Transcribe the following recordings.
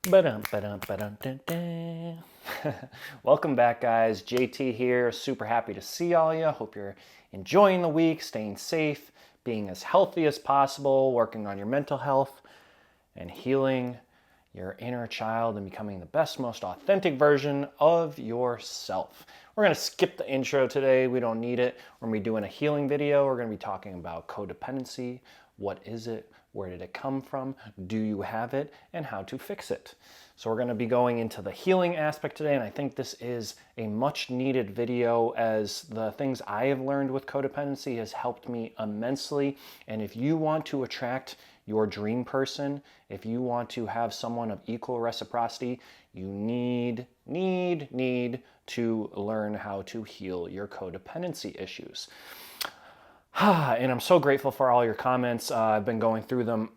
Ba-dum, ba-dum, ba-dum, dun, dun. Welcome back, guys. JT here. Super happy to see all you. Hope you're enjoying the week, staying safe, being as healthy as possible, working on your mental health, and healing your inner child and becoming the best, most authentic version of yourself. We're going to skip the intro today. We don't need it. We're going to be doing a healing video. We're going to be talking about codependency. What is it? Where did it come from? Do you have it? And how to fix it. So we're going to be going into the healing aspect today, and I think this is a much needed video as the things I have learned with codependency has helped me immensely. And if you want to attract your dream person, if you want to have someone of equal reciprocity, you need to learn how to heal your codependency issues. And I'm so grateful for all your comments. I've been going through them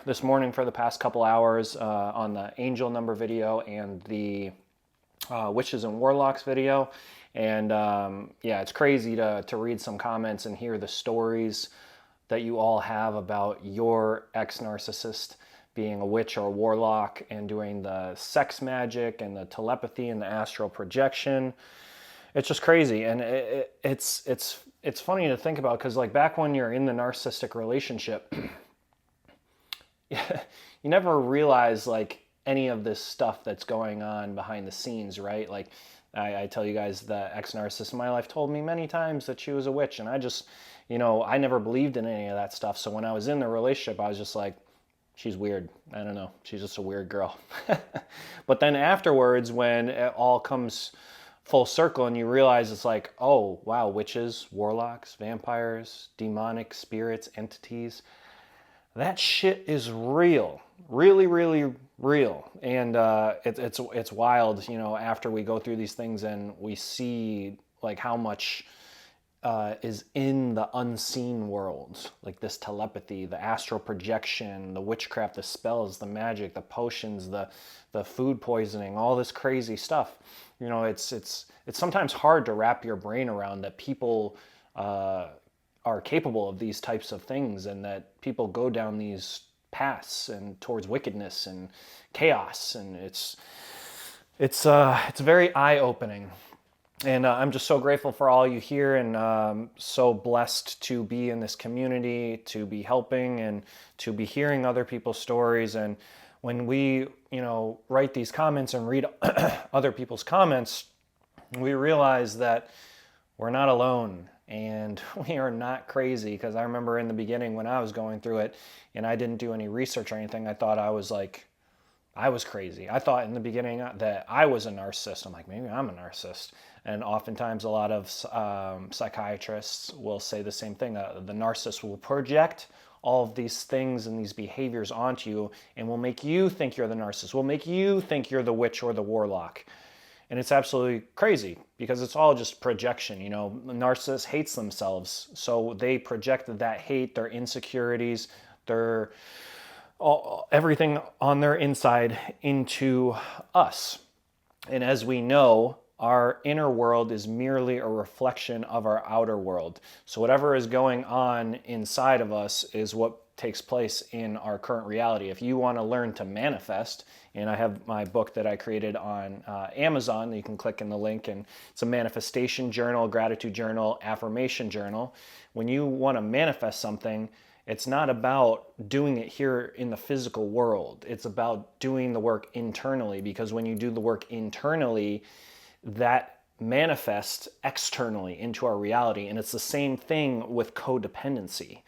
this morning for the past couple hours on the angel number video and the witches and warlocks video. And yeah, it's crazy to read some comments and hear the stories that you all have about your ex-narcissist being a witch or a warlock and doing the sex magic and the telepathy and the astral projection. It's just crazy, and it's funny to think about because like back when you're in the narcissistic relationship, you never realize like any of this stuff that's going on behind the scenes, right? Like I tell you guys, the ex-narcissist in my life told me many times that she was a witch, and I just, I never believed in any of that stuff. So when I was in the relationship, I was just like, she's weird. I don't know. She's just a weird girl. But then afterwards, when it all comes full circle and you realize it's like, oh, wow, witches, warlocks, vampires, demonic spirits, entities, that shit is real. Really, really real. And it's wild, after we go through these things and we see like how much is in the unseen world, like this telepathy, the astral projection, the witchcraft, the spells, the magic, the potions, the food poisoning, all this crazy stuff. It's sometimes hard to wrap your brain around that people are capable of these types of things, and that people go down these paths and towards wickedness and chaos, and it's very eye-opening. And I'm just so grateful for all you here, and so blessed to be in this community, to be helping, and to be hearing other people's stories. And when we, write these comments and read other people's comments, we realize that we're not alone and we are not crazy. Because I remember in the beginning when I was going through it and I didn't do any research or anything, I thought I was crazy. I thought in the beginning that I was a narcissist. I'm like, maybe I'm a narcissist. And oftentimes a lot of psychiatrists will say the same thing. The narcissist will project all of these things and these behaviors onto you and will make you think you're the narcissist, will make you think you're the witch or the warlock. And it's absolutely crazy because it's all just projection. The narcissist hates themselves. So they project that hate, their insecurities, their everything on their inside into us. And as we know, our inner world is merely a reflection of our outer world. So whatever is going on inside of us is what takes place in our current reality. If you want to learn to manifest, and I have my book that I created on Amazon, you can click in the link, and it's a manifestation journal, gratitude journal, affirmation journal. When you want to manifest something, it's not about doing it here in the physical world. It's about doing the work internally, because when you do the work internally, that manifests externally into our reality. And it's the same thing with codependency,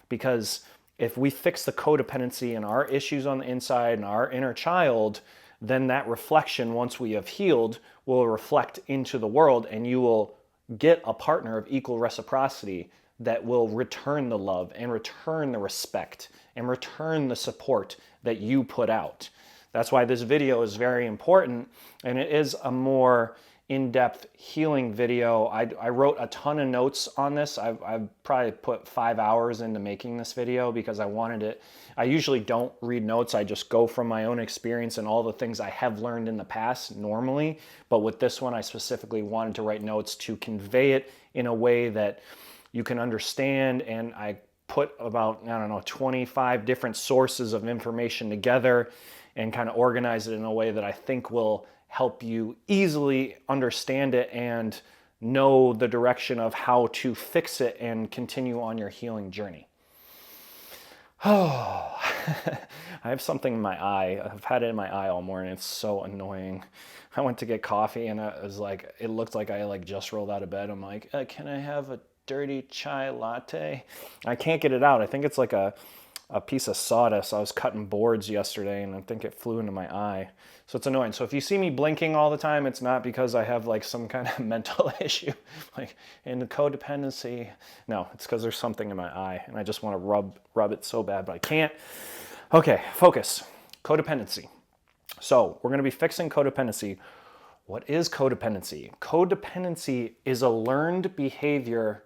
because if we fix the codependency and our issues on the inside and our inner child, then that reflection, once we have healed, will reflect into the world, and you will get a partner of equal reciprocity that will return the love and return the respect and return the support that you put out. That's why this video is very important, and it is a more in-depth healing video. I wrote a ton of notes on this. I've probably put 5 hours into making this video because I wanted it. I usually don't read notes. I just go from my own experience and all the things I have learned in the past normally. But with this one, I specifically wanted to write notes to convey it in a way that you can understand, and I put about, 25 different sources of information together and kind of organize it in a way that I think will help you easily understand it and know the direction of how to fix it and continue on your healing journey. Oh, I have something in my eye. I've had it in my eye all morning. It's so annoying. I went to get coffee and I was like, it looked like I just rolled out of bed. I'm like, can I have a dirty chai latte? I can't get it out. I think it's like a piece of sawdust. I was cutting boards yesterday and I think it flew into my eye. So it's annoying. So if you see me blinking all the time, it's not because I have like some kind of mental issue, like in the codependency. No, it's because there's something in my eye and I just want to rub it so bad, but I can't. Okay, focus. Codependency. So we're going to be fixing codependency. What is codependency? Codependency is a learned behavior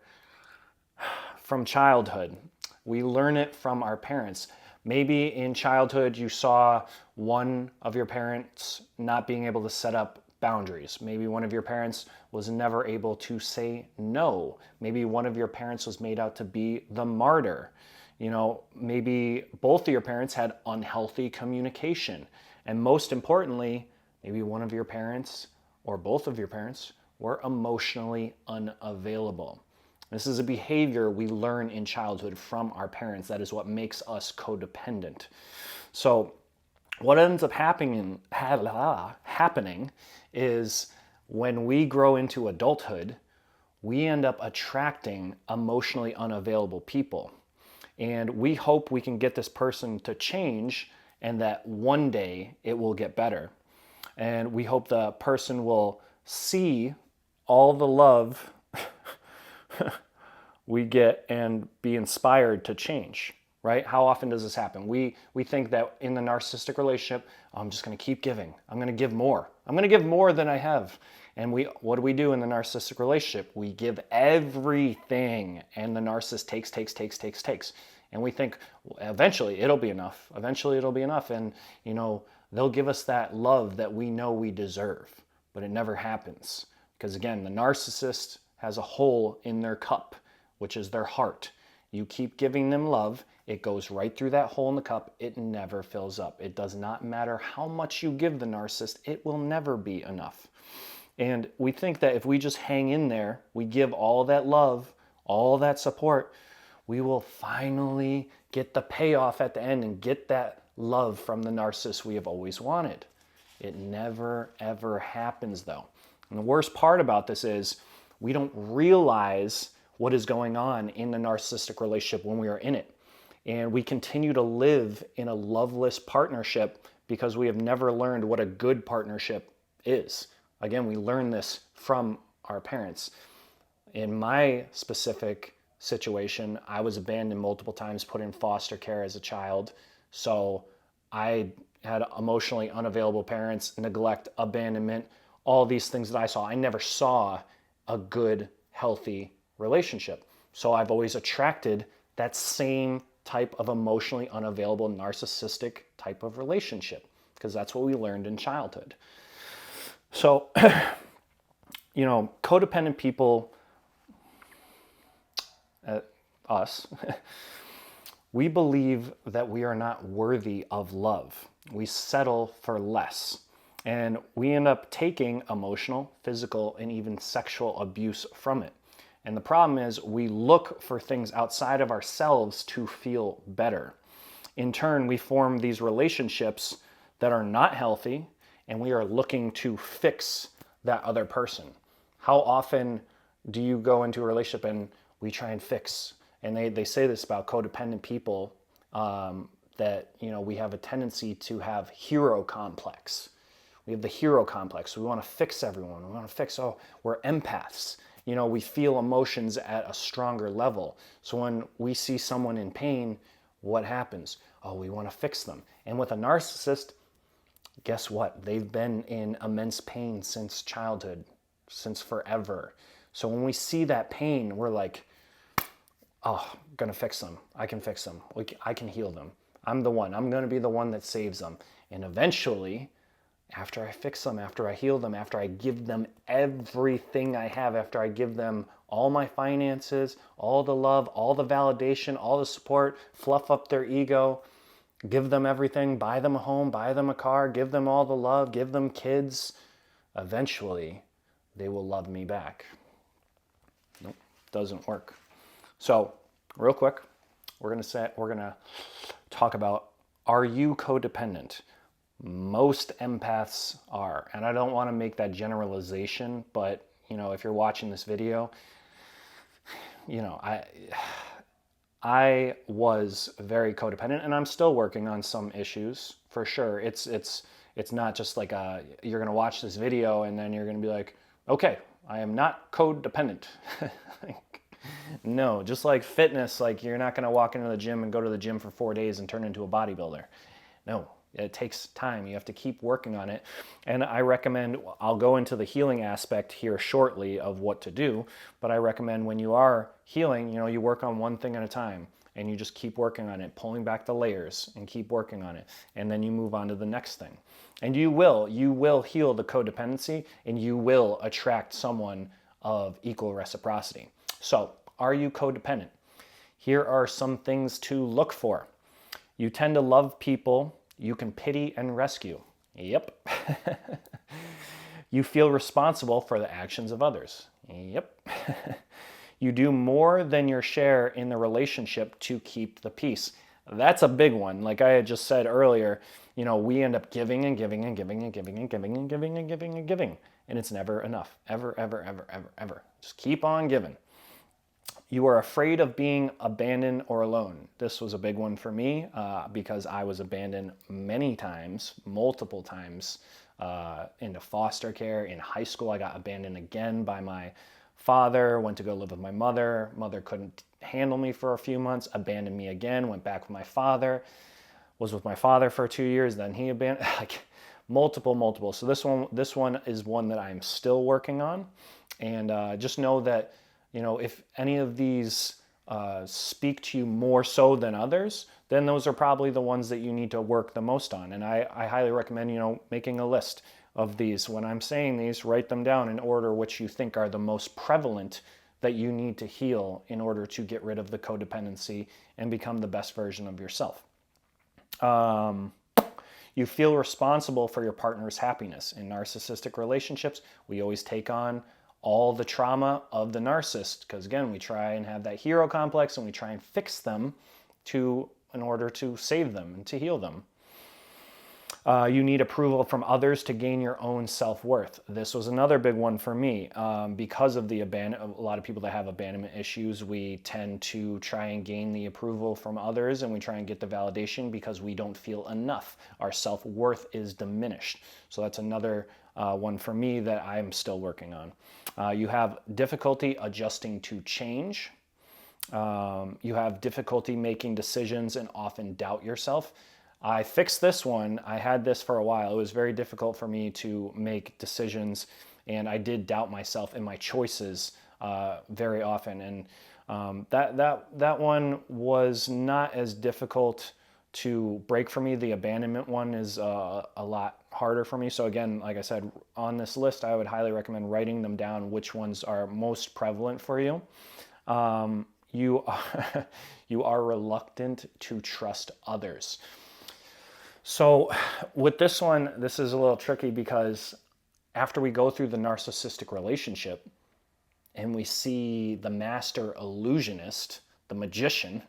from childhood. We learn it from our parents. Maybe in childhood you saw one of your parents not being able to set up boundaries. Maybe one of your parents was never able to say no. Maybe one of your parents was made out to be the martyr. Maybe both of your parents had unhealthy communication. And most importantly, maybe one of your parents or both of your parents were emotionally unavailable. This is a behavior we learn in childhood from our parents. That is what makes us codependent. So what ends up happening is when we grow into adulthood, we end up attracting emotionally unavailable people. And we hope we can get this person to change and that one day it will get better. And we hope the person will see all the love we get and be inspired to change, right? How often does this happen? We think that in the narcissistic relationship, I'm just going to keep giving. I'm going to give more. I'm going to give more than I have. And what do we do in the narcissistic relationship? We give everything, and the narcissist takes. And we think eventually it'll be enough. And they'll give us that love that we know we deserve. But it never happens. Because again, the narcissist has a hole in their cup, which is their heart. You keep giving them love, it goes right through that hole in the cup, it never fills up. It does not matter how much you give the narcissist, it will never be enough. And we think that if we just hang in there, we give all that love, all that support, we will finally get the payoff at the end and get that love from the narcissist we have always wanted. It never, ever happens though. And the worst part about this is we don't realize what is going on in the narcissistic relationship when we are in it. And we continue to live in a loveless partnership because we have never learned what a good partnership is. Again, we learn this from our parents. In my specific situation, I was abandoned multiple times, put in foster care as a child. So I had emotionally unavailable parents, neglect, abandonment, all these things that I saw. I never saw a good, healthy relationship. So I've always attracted that same type of emotionally unavailable, narcissistic type of relationship because that's what we learned in childhood. So, codependent people, us, we believe that we are not worthy of love. We settle for less. And we end up taking emotional, physical, and even sexual abuse from it. And the problem is we look for things outside of ourselves to feel better. In turn, we form these relationships that are not healthy, and we are looking to fix that other person. How often do you go into a relationship and we try and fix? And they say this about codependent people, that we have a tendency to have hero complex. We have the hero complex. We want to fix everyone. We want to fix, we're empaths. We feel emotions at a stronger level. So when we see someone in pain, what happens? We want to fix them. And with a narcissist, guess what? They've been in immense pain since childhood, since forever. So when we see that pain, we're like, I'm going to fix them. I can fix them. I can heal them. I'm the one. I'm going to be the one that saves them. And eventually, after I fix them, after I heal them, after I give them everything I have, after I give them all my finances, all the love, all the validation, all the support, fluff up their ego, give them everything, buy them a home, buy them a car, give them all the love, give them kids. Eventually, they will love me back. Nope, doesn't work. So, real quick, we're gonna talk about, are you codependent? Most empaths are, and I don't want to make that generalization, but if you're watching this video, I was very codependent, and I'm still working on some issues for sure. It's not just like you're gonna watch this video and then you're gonna be like, okay, I am not codependent. No, just like fitness, like you're not gonna walk into the gym and go to the gym for 4 days and turn into a bodybuilder. No, it takes time. You have to keep working on it. And I recommend, I'll go into the healing aspect here shortly of what to do, but I recommend when you are healing, you work on one thing at a time and you just keep working on it, pulling back the layers and keep working on it. And then you move on to the next thing. And you will heal the codependency, and you will attract someone of equal reciprocity. So, are you codependent? Here are some things to look for. You tend to love people you can pity and rescue. Yep. You feel responsible for the actions of others. Yep. You do more than your share in the relationship to keep the peace. That's a big one. Like I had just said earlier, we end up giving and giving and giving and giving and giving and giving and giving and giving. And it's never enough. Ever, ever, ever, ever, ever. Just keep on giving. You are afraid of being abandoned or alone. This was a big one for me because I was abandoned many times, multiple times, into foster care. In high school, I got abandoned again by my father, went to go live with my mother. Mother couldn't handle me for a few months, abandoned me again, went back with my father, was with my father for 2 years, then he abandoned, like multiple. So this one is one that I'm still working on. And just know that, if any of these speak to you more so than others, then those are probably the ones that you need to work the most on. And I highly recommend, making a list of these. When I'm saying these, write them down in order which you think are the most prevalent that you need to heal in order to get rid of the codependency and become the best version of yourself. You feel responsible for your partner's happiness. In narcissistic relationships, we always take on all the trauma of the narcissist, because again, we try and have that hero complex and we try and fix them in order to save them and to heal them. You need approval from others to gain your own self-worth. This was another big one for me. Because of a lot of people that have abandonment issues, we tend to try and gain the approval from others, and we try and get the validation because we don't feel enough. Our self-worth is diminished. So that's another one for me that I'm still working on. You have difficulty adjusting to change. You have difficulty making decisions and often doubt yourself. I fixed this one. I had this for a while. It was very difficult for me to make decisions, and I did doubt myself and my choices very often. And that one was not as difficult to break for me. The abandonment one is a lot harder for me. So again, like I said, on this list, I would highly recommend writing them down, which ones are most prevalent for you. You are reluctant to trust others. So with this one, this is a little tricky because after we go through the narcissistic relationship and we see the master illusionist, the magician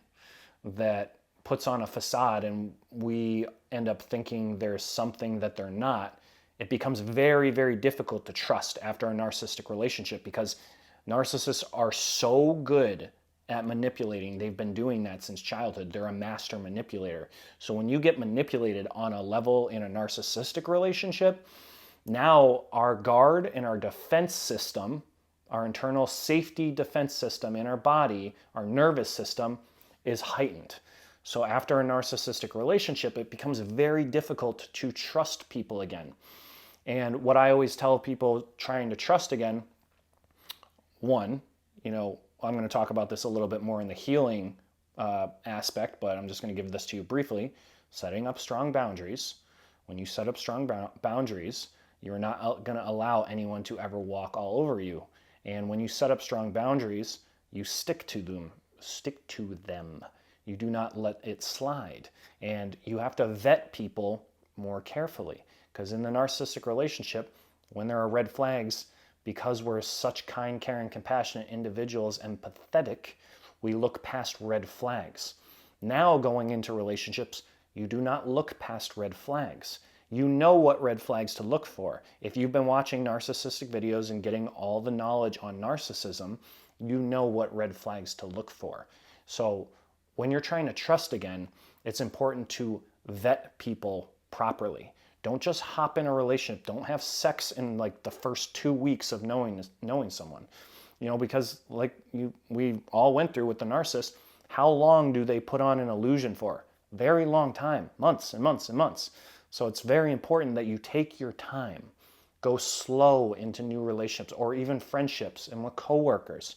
that puts on a facade, and we end up thinking there's something that they're not, it becomes very, very difficult to trust after a narcissistic relationship because narcissists are so good at manipulating. They've been doing that since childhood. They're a master manipulator. So when you get manipulated on a level in a narcissistic relationship, now our guard and our defense system, our internal safety defense system in our body, our nervous system, is heightened. So after a narcissistic relationship, it becomes very difficult to trust people again. And what I always tell people trying to trust again, one, I'm going to talk about this a little bit more in the healing aspect, but I'm just going to give this to you briefly. Setting up strong boundaries. When you set up strong boundaries, you're not going to allow anyone to ever walk all over you. And when you set up strong boundaries, you stick to them. You do not let it slide. And you have to vet people more carefully, because in the narcissistic relationship, when there are red flags, because we're such kind, caring, compassionate individuals and empathetic, we look past red flags. Now going into relationships, you do not look past red flags. You know what red flags to look for. If you've been watching narcissistic videos and getting all the knowledge on narcissism, you know what red flags to look for. So when you're trying to trust again, it's important to vet people properly. Don't just hop in a relationship. Don't have sex in like the first 2 weeks of knowing someone. Because we all went through with the narcissist, how long do they put on an illusion for? Very long time, months and months and months. So it's very important that you take your time, go slow into new relationships or even friendships and with coworkers,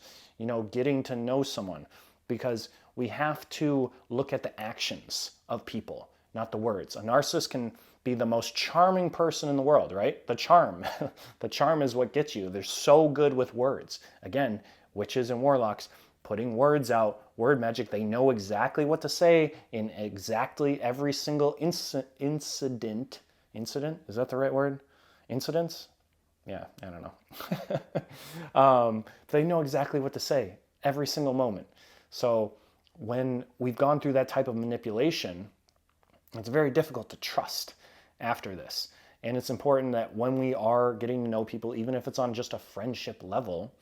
getting to know someone, because we have to look at the actions of people, not the words. A narcissist can be the most charming person in the world, right? The charm. The charm is what gets you. They're so good with words. Again, witches and warlocks, putting words out, word magic. They know exactly what to say in exactly every single incident. Incident? Is that the right word? Incidents? Yeah, I don't know. They know exactly what to say every single moment. So when we've gone through that type of manipulation, it's very difficult to trust after this. And it's important that when we are getting to know people, even if it's on just a friendship level,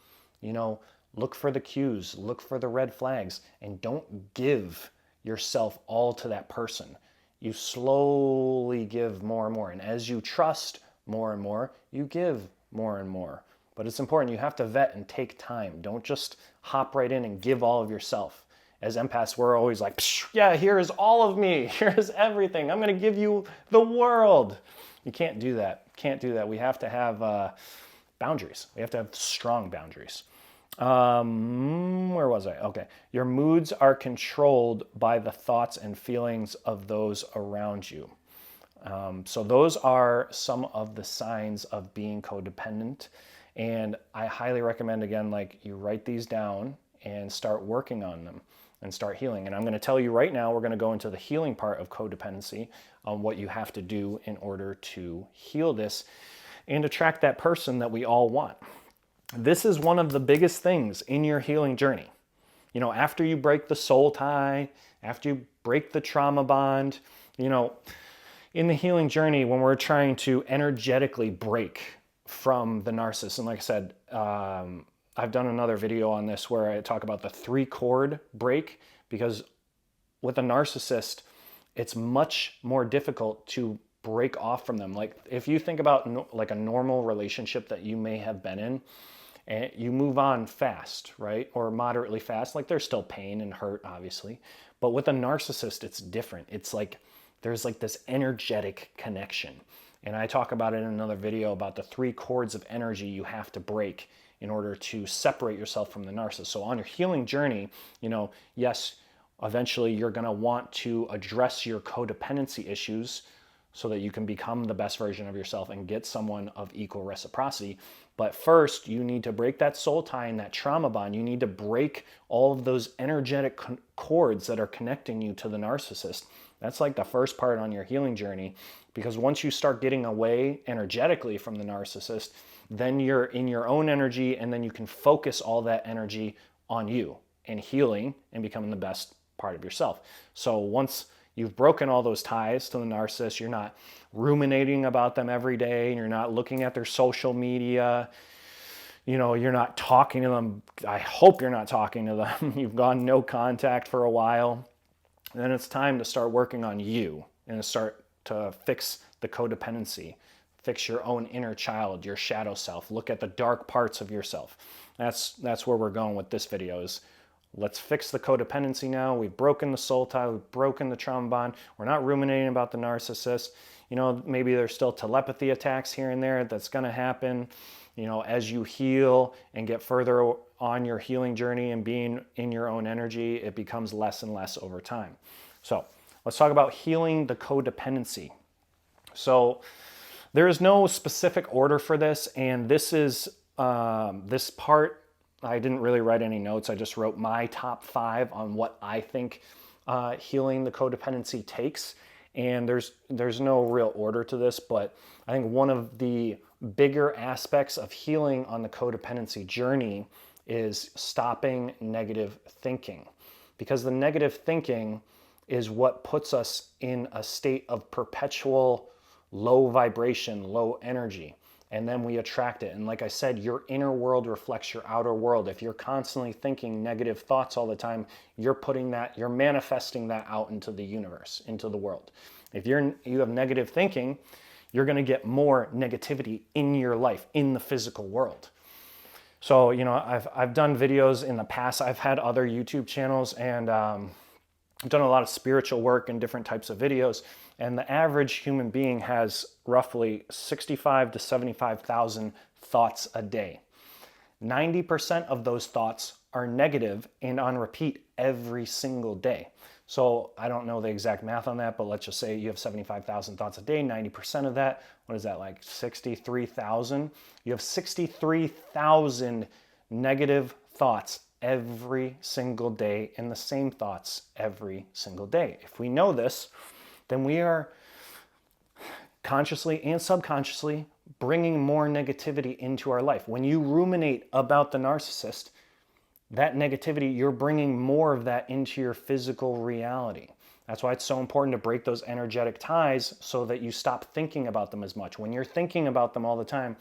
look for the cues, look for the red flags, and don't give yourself all to that person. You slowly give more and more. And as you trust more and more, you give more and more. But it's important, you have to vet and take time. Don't just hop right in and give all of yourself. As empaths, we're always like, yeah, here is all of me. Here is everything. I'm going to give you the world. You can't do that. Can't do that. We have to have boundaries. We have to have strong boundaries. Where was I? Okay. Your moods are controlled by the thoughts and feelings of those around you. So those are some of the signs of being codependent. And I highly recommend, again, you write these down and start working on them and start healing. And I'm going to tell you right now, we're going to go into the healing part of codependency on what you have to do in order to heal this and attract that person that we all want. This is one of the biggest things in your healing journey. After you break the soul tie, after you break the trauma bond, in the healing journey, when we're trying to energetically break from the narcissist, and like I said, I've done another video on this where I talk about the 3-chord break, because with a narcissist, it's much more difficult to break off from them. Like if you think about a normal relationship that you may have been in, and you move on fast, right? Or moderately fast. There's still pain and hurt, obviously. But with a narcissist, it's different. It's there's this energetic connection. And I talk about it in another video about the 3 chords of energy you have to break in order to separate yourself from the narcissist. So on your healing journey, yes, eventually you're going to want to address your codependency issues so that you can become the best version of yourself and get someone of equal reciprocity. But first, you need to break that soul tie and that trauma bond. You need to break all of those energetic cords that are connecting you to the narcissist. That's the first part on your healing journey, because once you start getting away energetically from the narcissist, then you're in your own energy, and then you can focus all that energy on you and healing and becoming the best part of yourself. So once you've broken all those ties to the narcissist, you're not ruminating about them every day, and you're not looking at their social media, you're not talking to them. I hope you're not talking to them. You've gone no contact for a while. And then it's time to start working on you and start to fix the codependency. Fix your own inner child, your shadow self. Look at the dark parts of yourself. That's where we're going with this video is, let's fix the codependency now. We've broken the soul tie. We've broken the trauma bond. We're not ruminating about the narcissist. Maybe there's still telepathy attacks here and there. That's going to happen. As you heal and get further on your healing journey and being in your own energy, it becomes less and less over time. So let's talk about healing the codependency. So there is no specific order for this, and this is this part, I didn't really write any notes. I just wrote my top 5 on what I think healing the codependency takes. And there's no real order to this, but I think one of the bigger aspects of healing on the codependency journey is stopping negative thinking. Because the negative thinking is what puts us in a state of perpetual low vibration, low energy. And then we attract it. And like I said, your inner world reflects your outer world. If you're constantly thinking negative thoughts all the time, you're manifesting that out into the universe, into the world. If you have negative thinking, you're going to get more negativity in your life, in the physical world. So, I've done videos in the past. I've had other YouTube channels, and I've done a lot of spiritual work and different types of videos. And the average human being has roughly 65 to 75,000 thoughts a day. 90% of those thoughts are negative and on repeat every single day. So I don't know the exact math on that, but let's just say you have 75,000 thoughts a day, 90% of that, what is that, like 63,000? You have 63,000 negative thoughts every single day, and the same thoughts every single day. If we know this, then we are consciously and subconsciously bringing more negativity into our life. When you ruminate about the narcissist, that negativity, you're bringing more of that into your physical reality. That's why it's so important to break those energetic ties so that you stop thinking about them as much. When you're thinking about them all the time,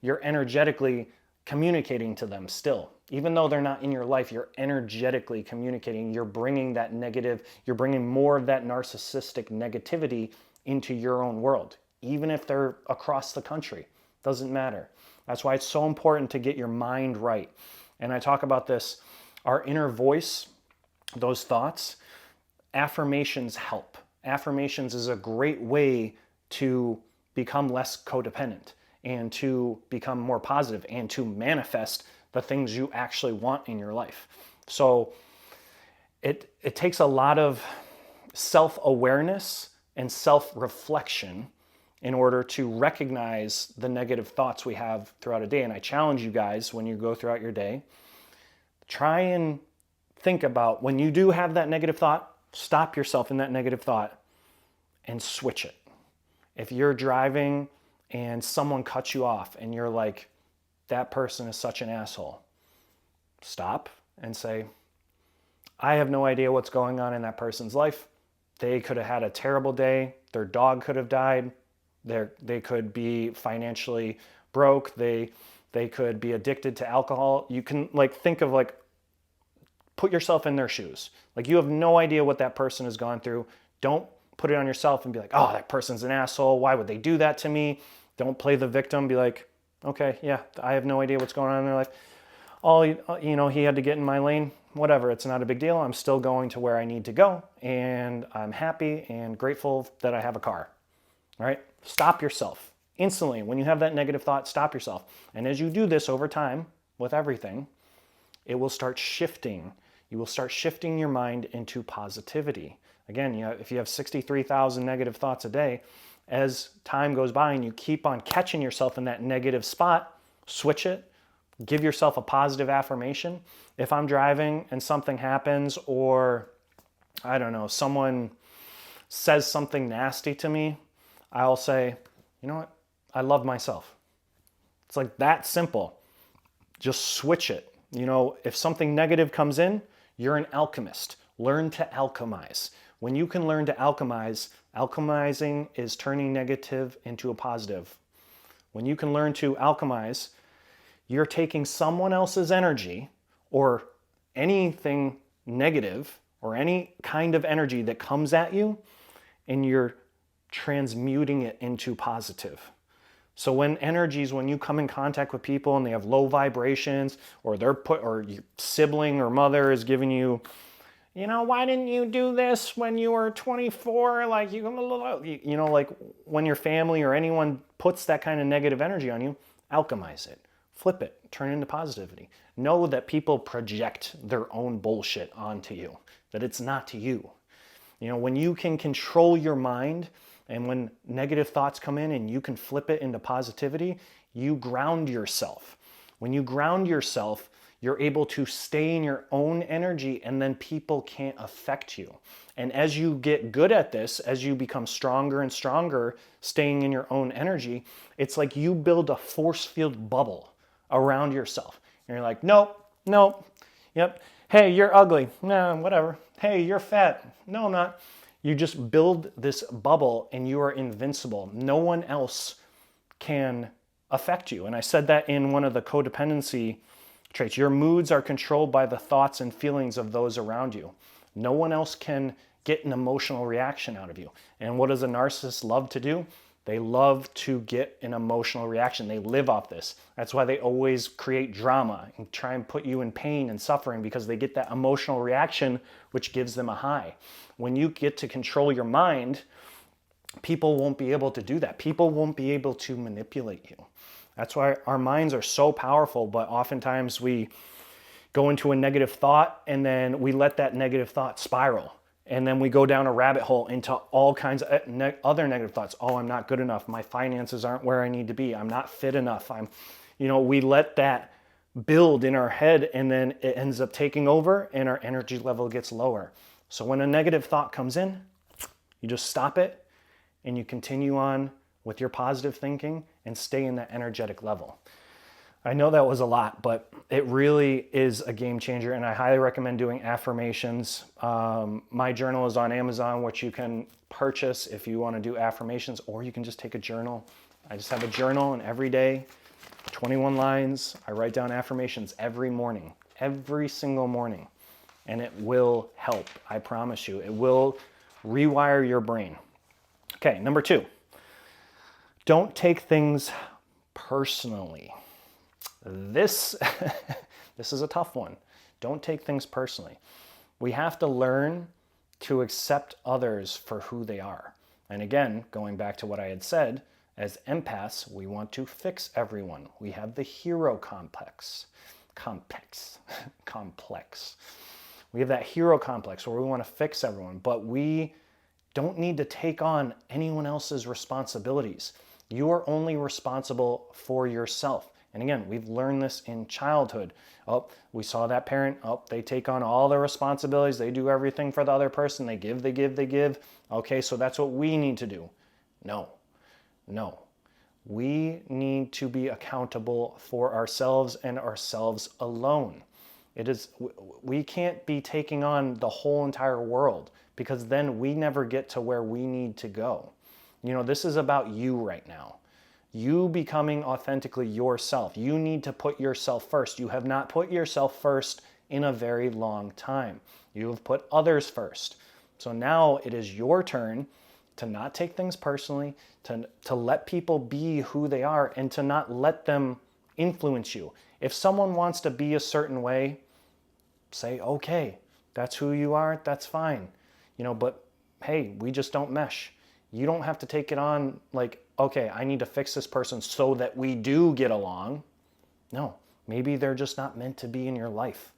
you're energetically communicating to them still. Even though they're not in your life, you're energetically communicating. You're bringing that negative, you're bringing more of that narcissistic negativity into your own world. Even if they're across the country, doesn't matter. That's why it's so important to get your mind right. And I talk about this, our inner voice, those thoughts, affirmations help. Affirmations is a great way to become less codependent and to become more positive and to manifest the things you actually want in your life. So it takes a lot of self-awareness and self-reflection in order to recognize the negative thoughts we have throughout a day. And I challenge you guys, when you go throughout your day, try and think about when you do have that negative thought, stop yourself in that negative thought and switch it. If you're driving and someone cuts you off and you're like, that person is such an asshole, stop and say, I have no idea what's going on in that person's life. They could have had a terrible day. Their dog could have died. They could be financially broke. They could be addicted to alcohol. You can think of put yourself in their shoes. You have no idea what that person has gone through. Don't put it on yourself and be like, oh, that person's an asshole. Why would they do that to me? Don't play the victim. Be like, okay, yeah, I have no idea what's going on in their life. He had to get in my lane. Whatever, it's not a big deal. I'm still going to where I need to go, and I'm happy and grateful that I have a car. All right? Stop yourself. Instantly, when you have that negative thought, stop yourself. And as you do this over time with everything, it will start shifting. You will start shifting your mind into positivity. Again, if you have 63,000 negative thoughts a day, as time goes by and you keep on catching yourself in that negative spot, switch it. Give yourself a positive affirmation. If I'm driving and something happens, or I don't know, someone says something nasty to me, I'll say, you know what? I love myself. It's that simple. Just switch it. If something negative comes in, you're an alchemist. Learn to alchemize. When you can learn to alchemize, alchemizing is turning negative into a positive. When you can learn to alchemize, you're taking someone else's energy or anything negative or any kind of energy that comes at you, and you're transmuting it into positive. So when you come in contact with people and they have low vibrations, or or your sibling or mother is giving you, why didn't you do this when you were 24? When your family or anyone puts that kind of negative energy on you, alchemize it. Flip it, turn it into positivity. Know that people project their own bullshit onto you, that it's not to you. When you can control your mind, and when negative thoughts come in and you can flip it into positivity, you ground yourself. When you ground yourself, You're able to stay in your own energy, and then people can't affect you. And as you get good at this, as you become stronger and stronger staying in your own energy, it's like you build a force field bubble around yourself. And you're like, nope, nope, yep. Hey, you're ugly. Nah, whatever. Hey, you're fat. No, I'm not. You just build this bubble and you are invincible. No one else can affect you. And I said that in one of the codependency traits. Your moods are controlled by the thoughts and feelings of those around you. No one else can get an emotional reaction out of you. And what does a narcissist love to do? They love to get an emotional reaction. They live off this. That's why they always create drama and try and put you in pain and suffering, because they get that emotional reaction, which gives them a high. When you get to control your mind, people won't be able to do that. People won't be able to manipulate you. That's why our minds are so powerful, but oftentimes we go into a negative thought and then we let that negative thought spiral. And then we go down a rabbit hole into all kinds of other negative thoughts. Oh, I'm not good enough. My finances aren't where I need to be. I'm not fit enough. We let that build in our head, and then it ends up taking over and our energy level gets lower. So when a negative thought comes in, you just stop it and you continue on with your positive thinking and stay in that energetic level. I know that was a lot, but it really is a game changer, and I highly recommend doing affirmations. My journal is on Amazon, which you can purchase if you want to do affirmations, or you can just take a journal. I just have a journal, and every day, 21 lines, I write down affirmations every morning, every single morning, and it will help. I promise you, it will rewire your brain. Okay, number 2, don't take things personally. This is a tough one. Don't take things personally. We have to learn to accept others for who they are. And again, going back to what I had said, as empaths, we want to fix everyone. We have the hero complex. We have that hero complex where we want to fix everyone, but we don't need to take on anyone else's responsibilities. You are only responsible for yourself. And again, we've learned this in childhood. Oh, we saw that parent. Oh, they take on all the responsibilities. They do everything for the other person. They give. Okay, so that's what we need to do. No. We need to be accountable for ourselves and ourselves alone. We can't be taking on the whole entire world, because then we never get to where we need to go. This is about you right now. You becoming authentically yourself. You need to put yourself first. You have not put yourself first in a very long time. You have put others first. So now it is your turn to not take things personally, to let people be who they are, and to not let them influence you. If someone wants to be a certain way, say, okay, that's who you are, that's fine. But hey, we just don't mesh. You don't have to take it on like, okay, I need to fix this person so that we do get along. No, maybe they're just not meant to be in your life.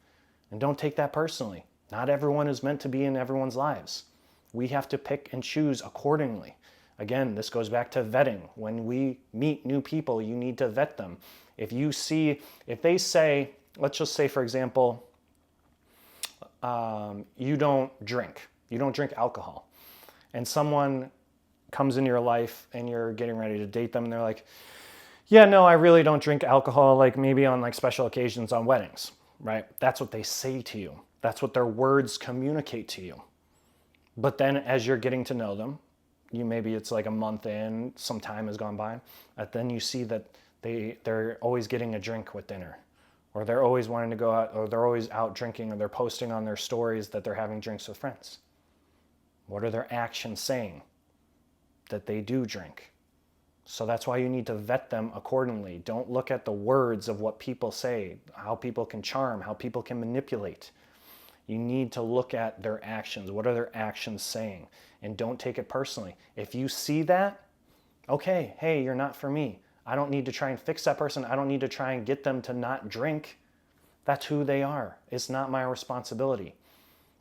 And don't take that personally. Not everyone is meant to be in everyone's lives. We have to pick and choose accordingly. Again, this goes back to vetting. When we meet new people, you need to vet them. If they say, let's just say, for example, you don't drink alcohol, and someone comes into your life and you're getting ready to date them and they're like, yeah, no, I really don't drink alcohol, like maybe on like special occasions on weddings, right? That's what they say to you. That's what their words communicate to you. But then as you're getting to know them, maybe it's like a month in, some time has gone by, and then you see that they're always getting a drink with dinner, or they're always wanting to go out, or they're always out drinking, or they're posting on their stories that they're having drinks with friends. What are their actions saying? That they do drink. So that's why you need to vet them accordingly. Don't look at the words of what people say, how people can charm, how people can manipulate. You need to look at their actions. What are their actions saying? And don't take it personally. If you see that, okay, hey, you're not for me. I don't need to try and fix that person. I don't need to try and get them to not drink. That's who they are. It's not my responsibility.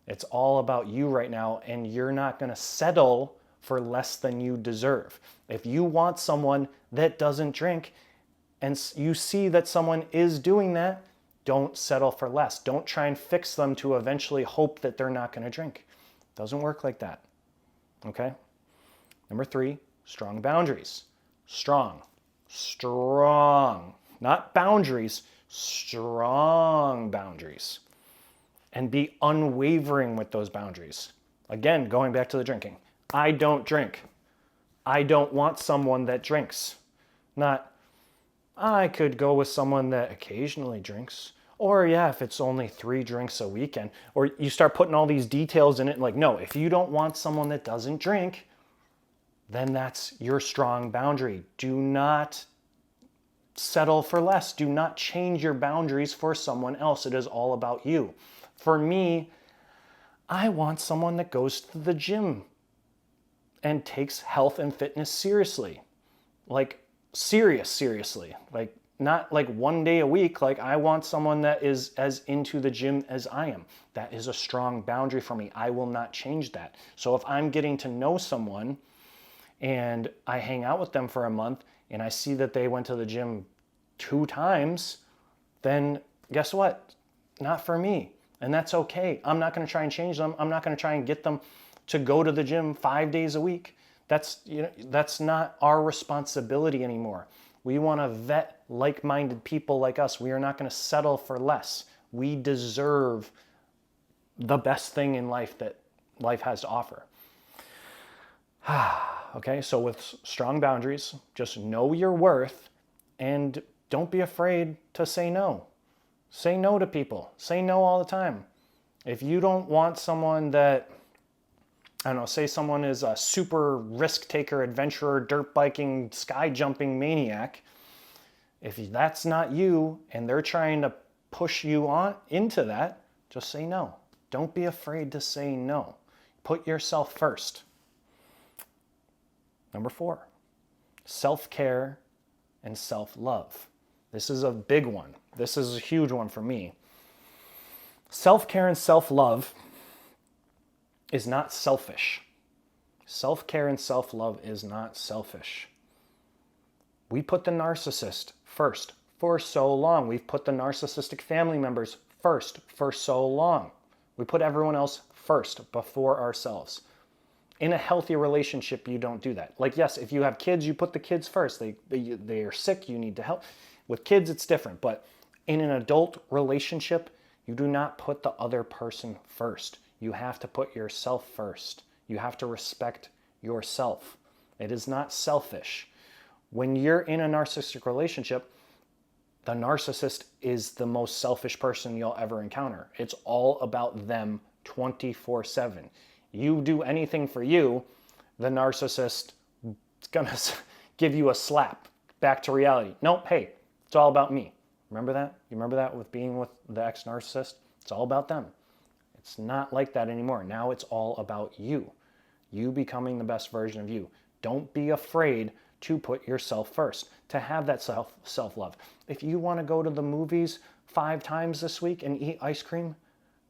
It's all about you right now, and you're not going to settle for less than you deserve. If you want someone that doesn't drink and you see that someone is doing that, Don't settle for less. Don't try and fix them to eventually hope that they're not going to drink. Doesn't work like that. Okay? Number 3, strong boundaries. Strong. Not boundaries, strong boundaries. And be unwavering with those boundaries. Again, going back to the drinking. I don't drink. I don't want someone that drinks. Not, I could go with someone that occasionally drinks. Or yeah, if it's only 3 drinks a weekend. Or you start putting all these details in it, like, no, if you don't want someone that doesn't drink, then that's your strong boundary. Do not settle for less. Do not change your boundaries for someone else. It is all about you. For me, I want someone that goes to the gym and takes health and fitness seriously. Like seriously. Like not like one day a week. Like I want someone that is as into the gym as I am. That is a strong boundary for me. I will not change that. So if I'm getting to know someone and I hang out with them for a month and I see that they went to the gym 2 times, then guess what? Not for me. And that's okay. I'm not going to try and change them. I'm not going to try and get them to go to the gym 5 days a week. That's not our responsibility anymore. We want to vet like-minded people like us. We are not going to settle for less. We deserve the best thing in life that life has to offer. Okay, so with strong boundaries, just know your worth and don't be afraid to say no. Say no to people. Say no all the time. If you don't want someone that, I don't know, say someone is a super risk taker, adventurer, dirt biking, sky jumping maniac, if that's not you and they're trying to push you on into that, just say no. Don't be afraid to say no. Put yourself first. Number 4, self-care and self-love. This is a big one. This is a huge one for me. Self-care and self-love is not selfish. Self-care and self-love is not selfish. We put the narcissist first for so long. We've put the narcissistic family members first for so long. We put everyone else first before ourselves. In a healthy relationship, you don't do that. Like, yes, if you have kids, you put the kids first. They are sick, you need to help. With kids, it's different. But in an adult relationship, you do not put the other person first. You have to put yourself first. You have to respect yourself. It is not selfish. When you're in a narcissistic relationship, the narcissist is the most selfish person you'll ever encounter. It's all about them 24/7. You do anything for you, the narcissist is going to give you a slap back to reality. Nope, hey, it's all about me. Remember that? You remember that with being with the ex-narcissist? It's all about them. It's not like that anymore. Now it's all about you. You becoming the best version of you. Don't be afraid to put yourself first, to have that self-love. If you want to go to the movies 5 times this week and eat ice cream,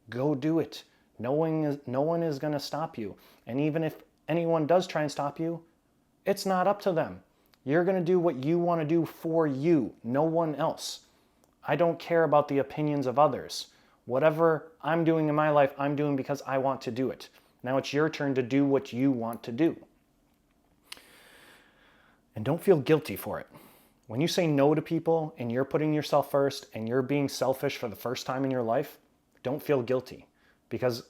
go do it. No one is going to stop you. And even if anyone does try and stop you, it's not up to them. You're going to do what you want to do for you, no one else. I don't care about the opinions of others. Whatever I'm doing in my life, I'm doing because I want to do it. Now it's your turn to do what you want to do. And don't feel guilty for it. When you say no to people and you're putting yourself first and you're being selfish for the first time in your life, don't feel guilty. Because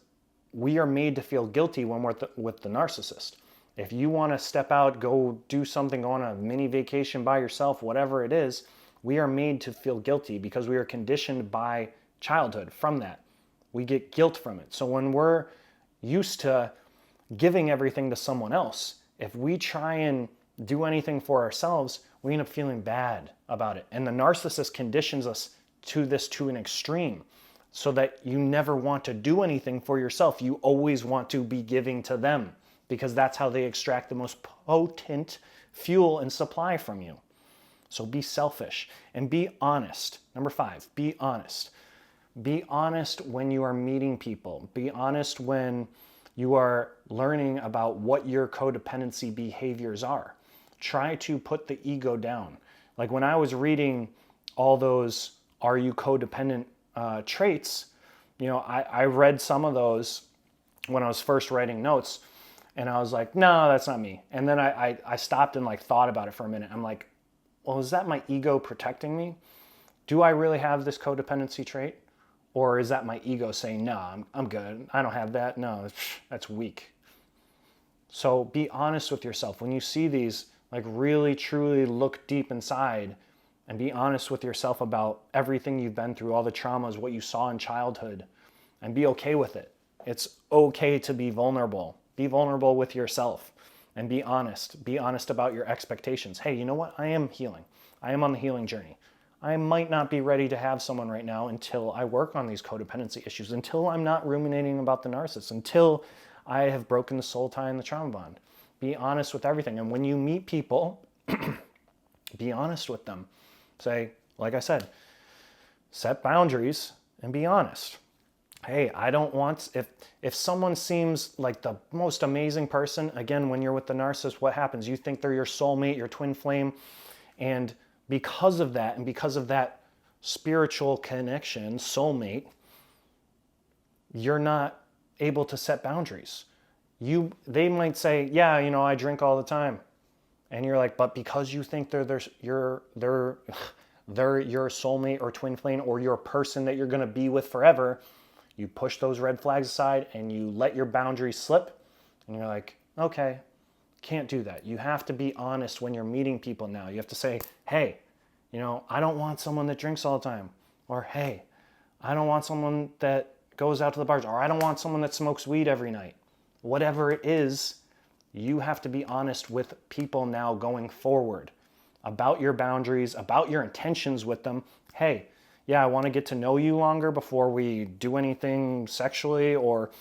we are made to feel guilty when we're with the narcissist. If you want to step out, go do something, go on a mini vacation by yourself, whatever it is, we are made to feel guilty because we are conditioned by childhood from that. We get guilt from it. So when we're used to giving everything to someone else, if we try and do anything for ourselves, we end up feeling bad about it. And the narcissist conditions us to this to an extreme, so that you never want to do anything for yourself. You always want to be giving to them because that's how they extract the most potent fuel and supply from you. So be selfish and be honest. Number 5, be honest. Be honest when you are meeting people. Be honest when you are learning about what your codependency behaviors are. Try to put the ego down. Like when I was reading all those are you codependent traits? You know, I read some of those when I was first writing notes, and I was like, no, that's not me. And then I stopped and like thought about it for a minute. I'm like, well, is that my ego protecting me? Do I really have this codependency trait? Or is that my ego saying, no, I'm good. I don't have that. No, that's weak. So be honest with yourself. When you see these, like really, truly look deep inside and be honest with yourself about everything you've been through, all the traumas, what you saw in childhood, and be okay with it. It's okay to be vulnerable. Be vulnerable with yourself and be honest. Be honest about your expectations. Hey, you know what? I am healing. I am on the healing journey. I might not be ready to have someone right now until I work on these codependency issues, until I'm not ruminating about the narcissist, until I have broken the soul tie and the trauma bond. Be honest with everything. And when you meet people, be honest with them. Say, like I said, set boundaries and be honest. Hey, I don't want, if someone seems like the most amazing person, again, when you're with the narcissist, what happens? You think they're your soulmate, your twin flame, and because of that, and because of that spiritual connection, soulmate, you're not able to set boundaries. They might say, yeah, you know, I drink all the time. And you're like, but because you think they're your soulmate or twin flame or your person that you're going to be with forever, you push those red flags aside and you let your boundaries slip. And you're like, okay, can't do that. You have to be honest when you're meeting people now. You have to say, hey, you know, I don't want someone that drinks all the time. Or, hey, I don't want someone that goes out to the bars. Or I don't want someone that smokes weed every night. Whatever it is, you have to be honest with people now going forward about your boundaries, about your intentions with them. Hey, yeah, I want to get to know you longer before we do anything sexually, or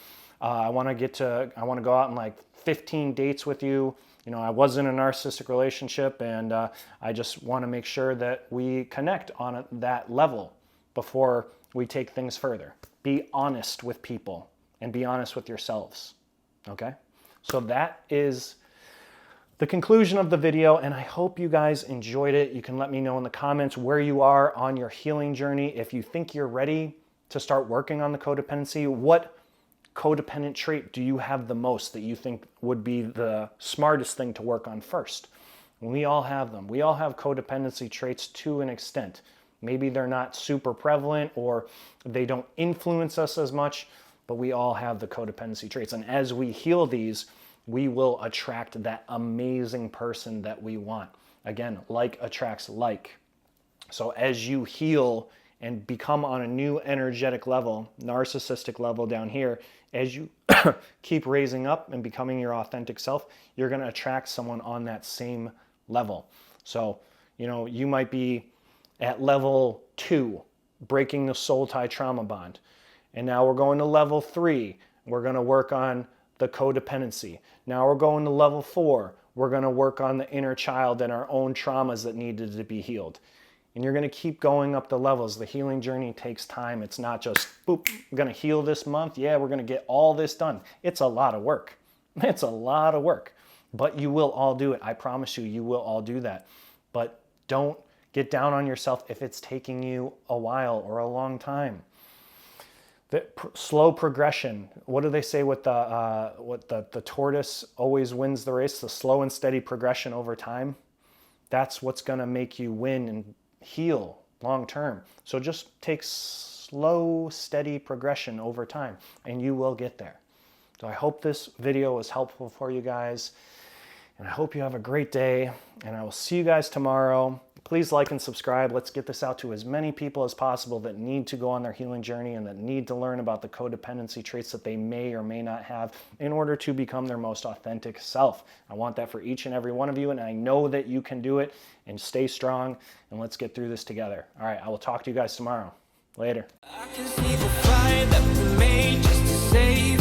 I want to go out on like 15 dates with you. You know, I was in a narcissistic relationship and I just want to make sure that we connect on that level before we take things further. Be honest with people and be honest with yourselves, okay? So that is the conclusion of the video, and I hope you guys enjoyed it. You can let me know in the comments where you are on your healing journey. If you think you're ready to start working on the codependency, what codependent trait do you have the most that you think would be the smartest thing to work on first? We all have them. We all have codependency traits to an extent. Maybe they're not super prevalent or they don't influence us as much, but we all have the codependency traits. And as we heal these, we will attract that amazing person that we want. Again, like attracts like. So as you heal and become on a new energetic level, narcissistic level down here, as you keep raising up and becoming your authentic self, you're going to attract someone on that same level. So, you know, you might be at level 2, breaking the soul tie trauma bond. And now we're going to level 3. We're going to work on the codependency. Now we're going to level 4. We're going to work on the inner child and our own traumas that needed to be healed. And you're going to keep going up the levels. The healing journey takes time. It's not just, boop, we're going to heal this month. Yeah, we're going to get all this done. It's a lot of work. It's a lot of work. But you will all do it. I promise you, you will all do that. But don't get down on yourself if it's taking you a while or a long time. The slow progression. What do they say with the tortoise always wins the race? The slow and steady progression over time. That's what's going to make you win and heal long term. So just take slow, steady progression over time and you will get there. So I hope this video was helpful for you guys. And I hope you have a great day. And I will see you guys tomorrow. Please like and subscribe. Let's get this out to as many people as possible that need to go on their healing journey and that need to learn about the codependency traits that they may or may not have in order to become their most authentic self. I want that for each and every one of you, and I know that you can do it. And stay strong, and let's get through this together. All right, I will talk to you guys tomorrow. Later. I can see the fire that we made just to save